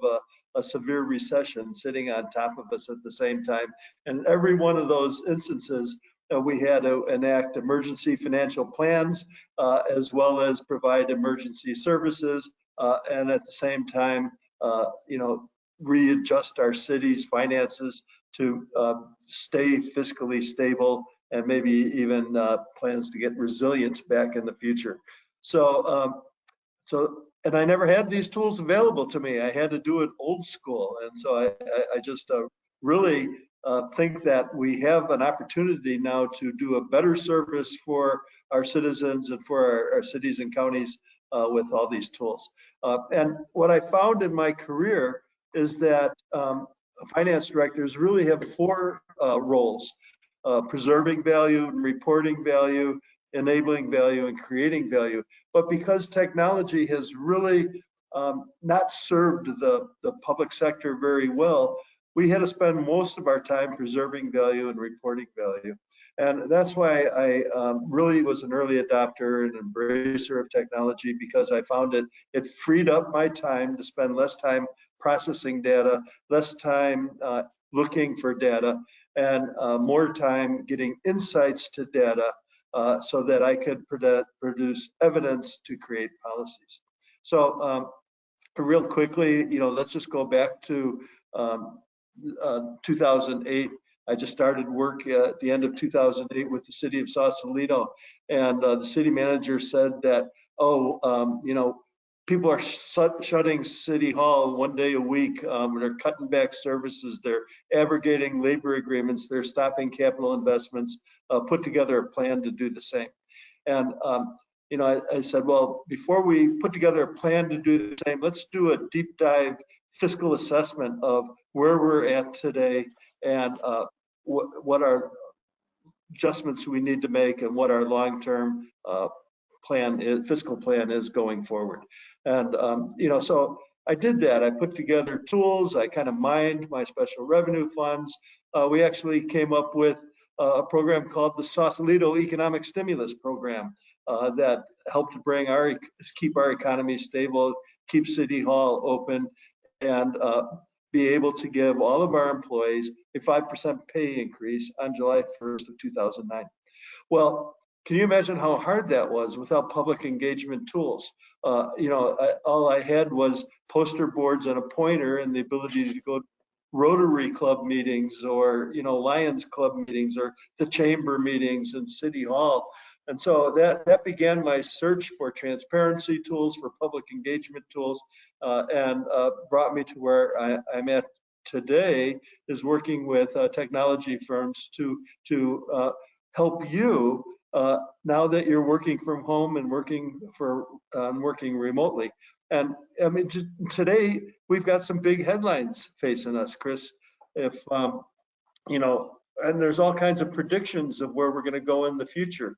a severe recession sitting on top of us at the same time. And every one of those instances, we had to enact emergency financial plans as well as provide emergency services, and at the same time, readjust our city's finances to stay fiscally stable and maybe even plans to get resilience back in the future. So, and I never had these tools available to me. I had to do it old school. And so I just really think that we have an opportunity now to do a better service for our citizens and for our cities and counties with all these tools. And what I found in my career is that finance directors really have four roles: preserving value and reporting value, enabling value, and creating value. But because technology has really not served the public sector very well, we had to spend most of our time preserving value and reporting value. And that's why I really was an early adopter and embracer of technology, because I found it freed up my time to spend less time processing data, less time looking for data, and more time getting insights to data so that I could produce evidence to create policies. So real quickly, let's just go back to 2008. I just started work at the end of 2008 with the city of Sausalito, and the city manager said that, people are shutting City Hall one day a week. They're cutting back services. They're abrogating labor agreements. They're stopping capital investments. Put together a plan to do the same. And I said, well, before we put together a plan to do the same, let's do a deep dive fiscal assessment of where we're at today and what our adjustments we need to make and what our long-term fiscal plan is going forward. And so I did that. I put together tools. I kind of mined my special revenue funds. We actually came up with a program called the Sausalito Economic Stimulus Program that helped keep our economy stable, keep City Hall open, and be able to give all of our employees a 5% pay increase on July 1st of 2009. Well, can you imagine how hard that was without public engagement tools? All I had was poster boards and a pointer and the ability to go to Rotary Club meetings or, Lions Club meetings or the chamber meetings in City Hall. And so that began my search for transparency tools, for public engagement tools, and brought me to where I'm at today, is working with technology firms to help you now that you're working from home and working remotely. And I mean, just today we've got some big headlines facing us, Chris. If and there's all kinds of predictions of where we're going to go in the future.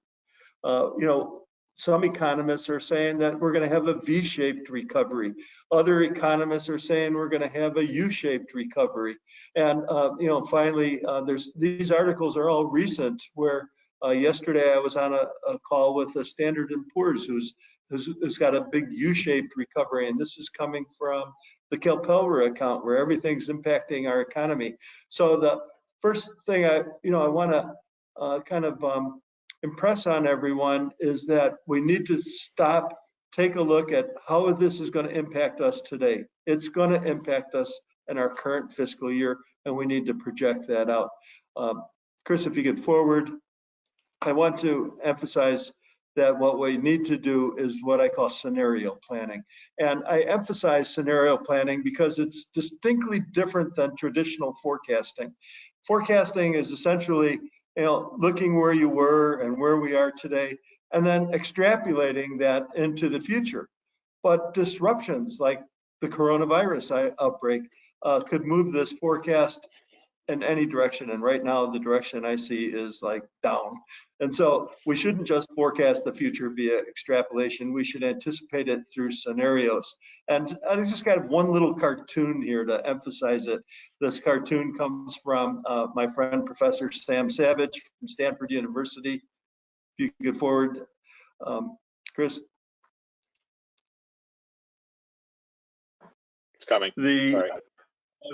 Some economists are saying that we're going to have a V-shaped recovery. Other economists are saying we're going to have a U-shaped recovery. And finally, these articles are all recent. Where yesterday I was on a call with a Standard & Poor's who's got a big U-shaped recovery, and this is coming from the Kelpelver account, where everything's impacting our economy. So the first thing I want to impress on everyone is that we need to stop, take a look at how this is going to impact us today. It's going to impact us in our current fiscal year, and we need to project that out. Chris, if you could forward, I want to emphasize that what we need to do is what I call scenario planning. And I emphasize scenario planning because it's distinctly different than traditional forecasting. Forecasting is essentially looking where you were and where we are today, and then extrapolating that into the future. But disruptions like the coronavirus outbreak could move this forecast in any direction. And right now, the direction I see is like down. And so we shouldn't just forecast the future via extrapolation. We should anticipate it through scenarios. And I just got one little cartoon here to emphasize it. This cartoon comes from my friend, Professor Sam Savage from Stanford University. If you could forward, Chris. It's coming. Sorry.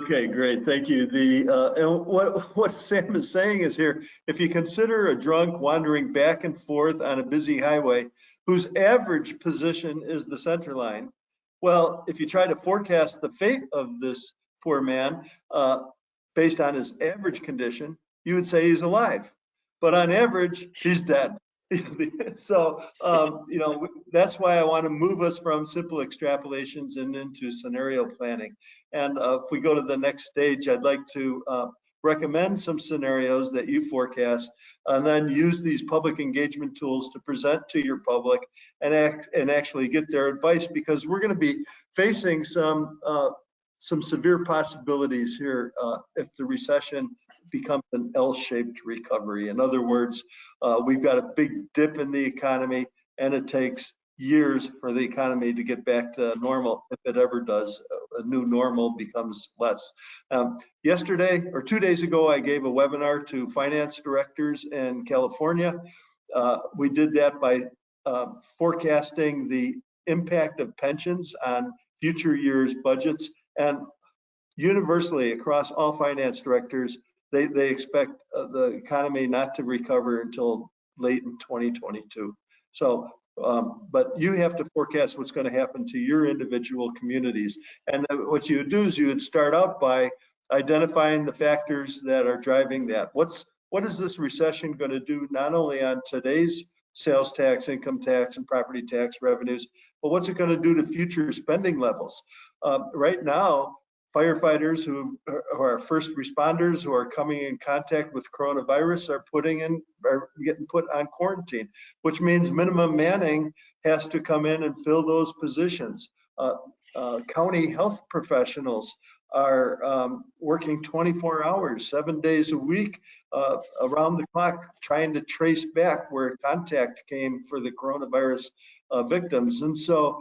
Okay, great, thank you. And what Sam is saying is here, if you consider a drunk wandering back and forth on a busy highway whose average position is the center line, well, if you try to forecast the fate of this poor man based on his average condition, you would say he's alive. But on average, he's dead. So, you know, that's why I want to move us from simple extrapolations and into scenario planning. And if we go to the next stage, I'd like to recommend some scenarios that you forecast, and then use these public engagement tools to present to your public and actually get their advice, because we're going to be facing some severe possibilities here if the recession becomes an L-shaped recovery. In other words, we've got a big dip in the economy, and it takes years for the economy to get back to normal, if it ever does. A new normal becomes less. Yesterday or 2 days ago, I gave a webinar to finance directors in California. We did that by forecasting the impact of pensions on future years' budgets, and universally across all finance directors, they expect the economy not to recover until late in 2022. So, but you have to forecast what's going to happen to your individual communities. And what you would do is you would start out by identifying the factors that are driving that. What is this recession going to do not only on today's sales tax, income tax, and property tax revenues, but what's it going to do to future spending levels? Right now, firefighters who are first responders who are coming in contact with coronavirus are getting put on quarantine, which means minimum manning has to come in and fill those positions. County health professionals are working 24 hours, 7 days a week, around the clock, trying to trace back where contact came for the coronavirus victims. And so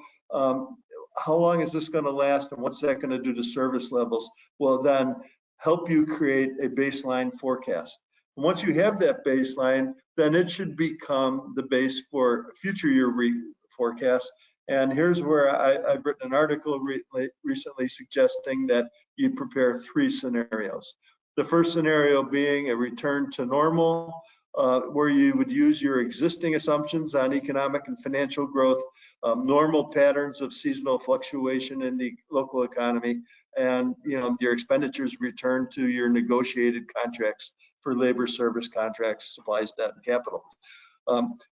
how long is this going to last, and what's that going to do to service levels? Will then help you create a baseline forecast. And once you have that baseline, then it should become the base for future year forecasts. And here's where I've written an article recently suggesting that you prepare 3 scenarios. The first scenario being a return to normal, where you would use your existing assumptions on economic and financial growth, normal patterns of seasonal fluctuation in the local economy, and your expenditures return to your negotiated contracts for labor, service contracts, supplies, debt, and capital.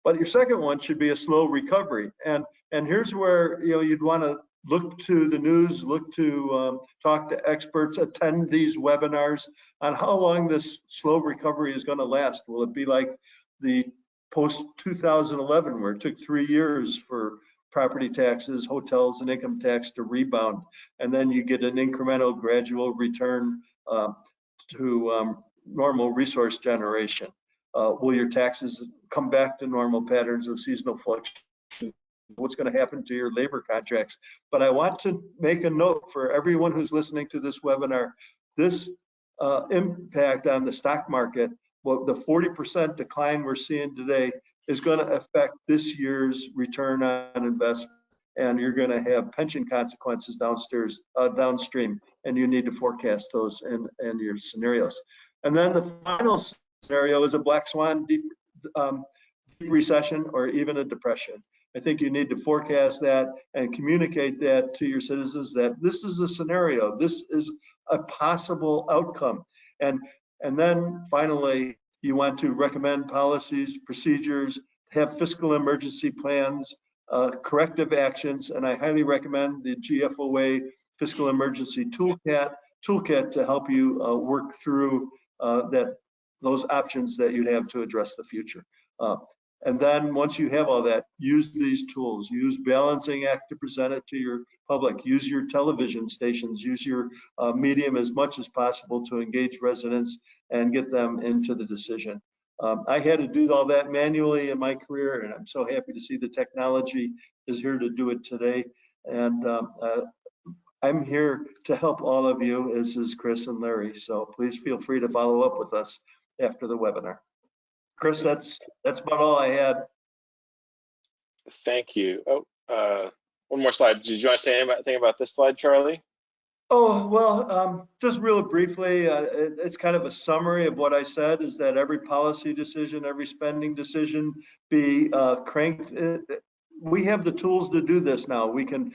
But your second one should be a slow recovery, and here's where you'd want to look to the news, look to talk to experts, attend these webinars on how long this slow recovery is going to last. Will it be like the post 2011, where it took 3 years for property taxes, hotels, and income tax to rebound, and then you get an incremental gradual return to normal resource generation? Will your taxes come back to normal patterns of seasonal fluctuation? What's going to happen to your labor contracts? But I want to make a note for everyone who's listening to this webinar. This impact on the stock market, well, the 40% decline we're seeing today is going to affect this year's return on investment, and you're going to have pension consequences downstream, and you need to forecast those in your scenarios. And then the final scenario is a black swan, deep recession, or even a depression. I think you need to forecast that and communicate that to your citizens, that this is a scenario, this is a possible outcome. And then finally, you want to recommend policies, procedures, have fiscal emergency plans, corrective actions, and I highly recommend the GFOA Fiscal Emergency Toolkit to help you work through those options that you'd have to address the future. And then once you have all that, use these tools. Use Balancing Act to present it to your public. Use your television stations. Use your medium as much as possible to engage residents and get them into the decision. I had to do all that manually in my career, and I'm so happy to see the technology is here to do it today. And I'm here to help all of you, as is Chris and Larry. So please feel free to follow up with us after the webinar. Chris, that's about all I had. Thank you. Oh, one more slide. Did you want to say anything about this slide, Charlie? Oh, well, just real briefly, it's kind of a summary of what I said, is that every policy decision, every spending decision be cranked we have the tools to do this now. We can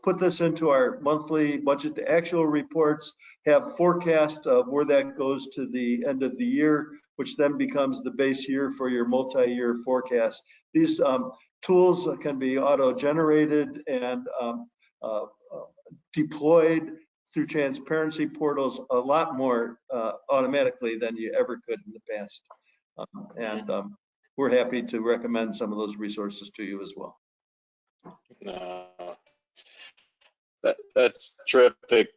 put this into our monthly budget to actual reports, have forecast of where that goes to the end of the year, which then becomes the base year for your multi-year forecast. These tools can be auto-generated and deployed through transparency portals a lot more automatically than you ever could in the past. We're happy to recommend some of those resources to you as well. That's terrific.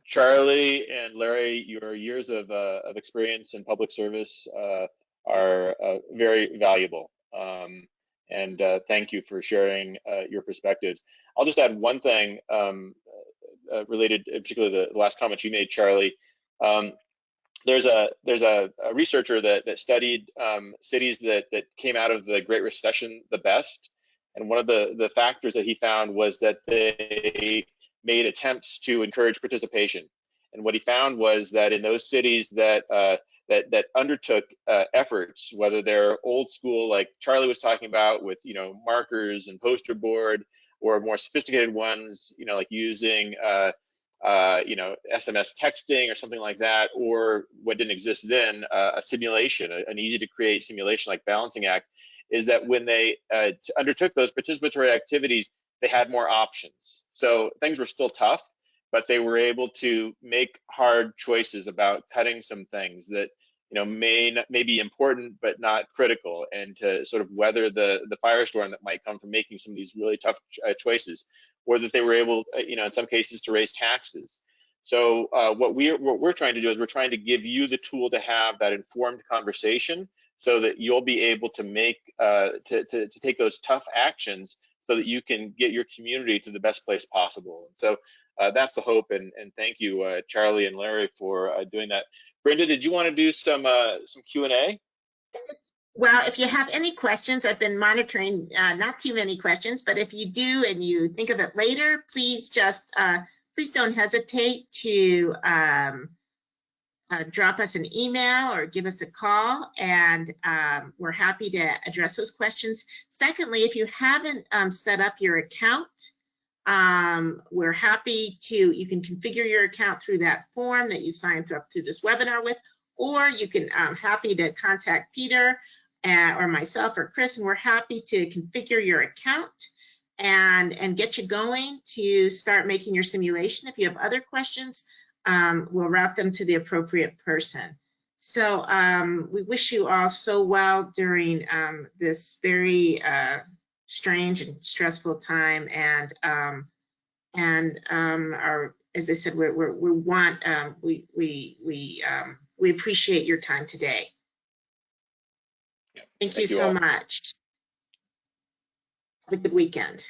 Charlie and Larry, your years of experience in public service are very valuable. And thank you for sharing your perspectives. I'll just add one thing related, particularly the last comment you made, Charlie. There's a researcher that studied cities that came out of the Great Recession the best, and one of the factors that he found was that they made attempts to encourage participation. And what he found was that in those cities that undertook efforts, whether they're old school like Charlie was talking about with markers and poster board, or more sophisticated ones, like using SMS texting or something like that, or what didn't exist then, a simulation, an easy to create simulation like Balancing Act, is that when they undertook those participatory activities, they had more options. So things were still tough, but they were able to make hard choices about cutting some things that may be important but not critical, and to sort of weather the firestorm that might come from making some of these really tough choices, or that they were able, in some cases, to raise taxes. So what we're trying to do is we're trying to give you the tool to have that informed conversation, so that you'll be able to make to take those tough actions, so that you can get your community to the best place possible. And so that's the hope, and thank you, Charlie and Larry, for doing that. Brenda, did you want to do some Q&A? Well, if you have any questions, I've been monitoring, not too many questions, but if you do and you think of it later, please just, please don't hesitate to drop us an email or give us a call, and we're happy to address those questions. Secondly, if you haven't set up your account, we're happy to, you can configure your account through that form that you signed up through this webinar with, or you can, happy to contact Peter or myself or Chris, and we're happy to configure your account and get you going to start making your simulation. If you have other questions, we'll route them to the appropriate person. So we wish you all so well during this very strange and stressful time, and as I said, we appreciate your time today. Thank you so much. Have a good weekend.